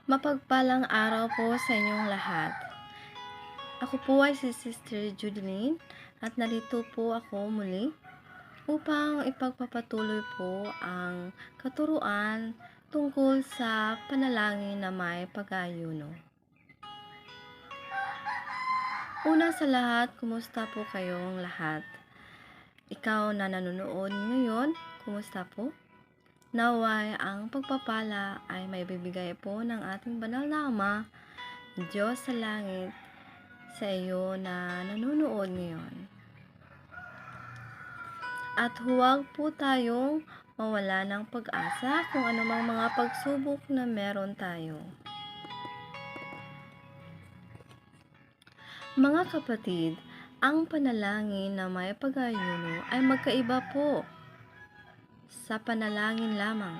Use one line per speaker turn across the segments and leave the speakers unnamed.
Mapagpalang araw po sa inyong lahat. Ako po ay si Sister Judeline at narito po ako muli upang ipagpapatuloy po ang katuruan tungkol sa panalangin na may pag-aayuno. Una sa lahat, kumusta po kayong lahat? Ikaw na nanonood ngayon, kumusta po? Naway ang pagpapala ay may bibigay po ng ating banal na Ama, Diyos sa langit, sa iyo na nanonood ngayon. At huwag po tayong mawala ng pag-asa kung anumang mga pagsubok na meron tayo. Mga kapatid, ang panalangin na may pag-aayuno ay magkaiba po sa panalangin lamang.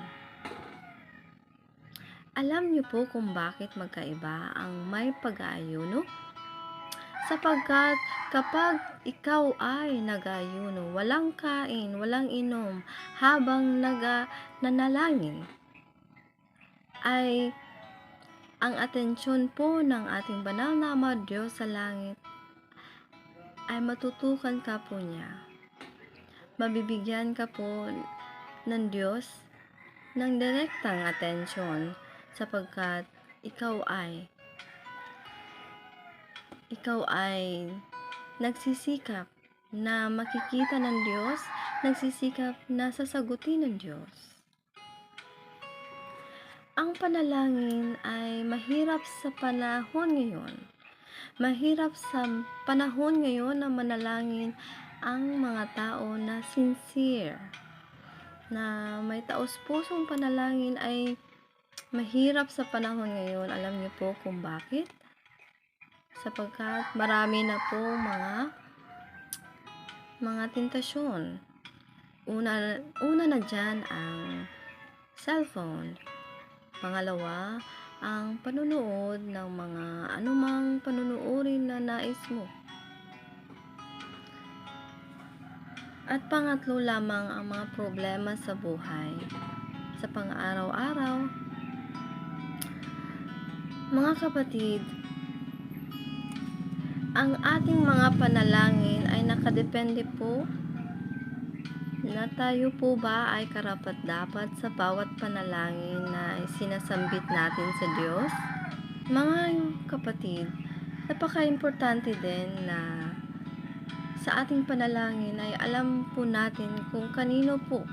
Alam niyo po kung bakit magkaiba ang may pag-aayuno? Sapagkat kapag ikaw ay nag-aayuno, walang kain, walang inom, habang nanalangin, ay ang atensyon po ng ating banal na Ama Diyos sa langit ay matutukan ka po niya. Mabibigyan ka po ng Diyos ng direktang atensyon sapagkat ikaw ay nagsisikap na makikita ng Diyos, nagsisikap na sasagutin ng Diyos. Ang panalangin ay mahirap sa panahon ngayon. Mahirap sa panahon ngayon na manalangin ang mga tao na sincere, na may taos-pusong panalangin ay mahirap sa panahon ngayon. Alam niyo po kung bakit? Sapagkat marami na po mga tentasyon. Una na dyan ang cellphone. Pangalawa, ang panunood ng mga anumang panunuorin na nais mo. At pangatlo lamang ang mga problema sa buhay, sa pang-araw-araw. Mga kapatid, ang ating mga panalangin ay nakadepende po na tayo po ba ay karapat-dapat sa bawat panalangin na sinasambit natin sa Diyos? Mga kapatid, napaka-importante din na sa ating panalangin ay alam po natin kung kanino po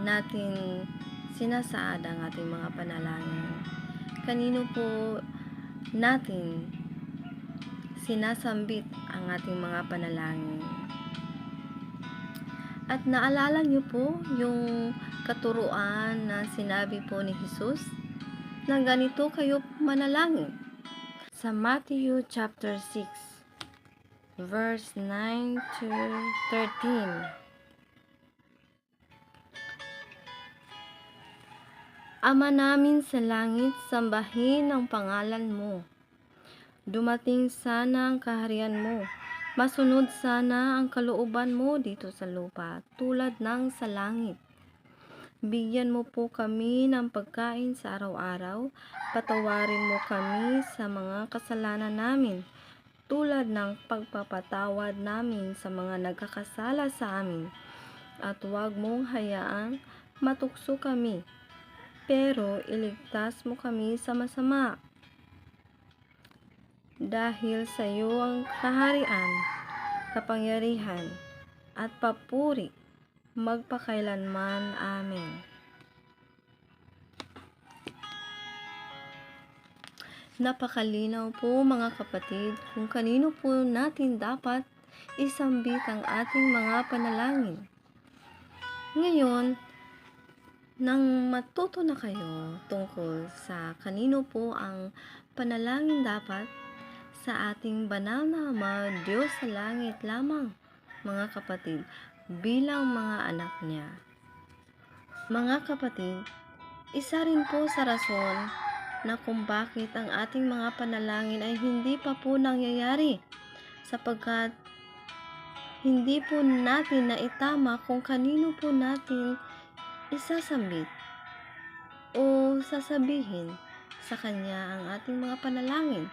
natin sinasaad ang ating mga panalangin. Kanino po natin sinasambit ang ating mga panalangin. At naalala niyo po yung katuruan na sinabi po ni Jesus na ganito kayo manalangin. Sa Matthew chapter 6, verse 9 to 13. Ama namin sa langit, sambahin ang pangalan mo. Dumating sana ang kaharian mo. Masunod sana ang kalooban mo dito sa lupa, tulad ng sa langit. Bigyan mo po kami ng pagkain sa araw-araw. Patawarin mo kami sa mga kasalanan namin, tulad ng pagpapatawad namin sa mga nagkakasala sa amin. At huwag mong hayaang matukso kami, pero iligtas mo kami sa masama. Dahil sa iyo ang kaharian, kapangyarihan, at papuri, magpakailanman. Amen. Napakalinaw po mga kapatid kung kanino po natin dapat isambit ang ating mga panalangin. Ngayon, nang matuto na kayo tungkol sa kanino po ang panalangin dapat sa ating banal na Ama, Diyos sa langit lamang, mga kapatid, bilang mga anak niya. Mga kapatid, isa rin po sa rason na kung bakit ang ating mga panalangin ay hindi pa po nangyayari, sapagkat hindi po natin naitama kung kanino po natin isasambit o sasabihin sa Kanya ang ating mga panalangin.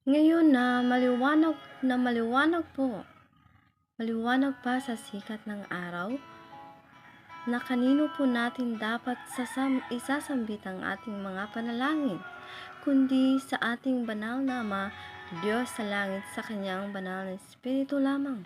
Ngayon na maliwanag po, maliwanag pa sa sikat ng araw, na kanino po natin dapat isasambit ang ating mga panalangin, kundi sa ating banal na Ama, Diyos sa langit, sa Kanyang banal na Espiritu lamang.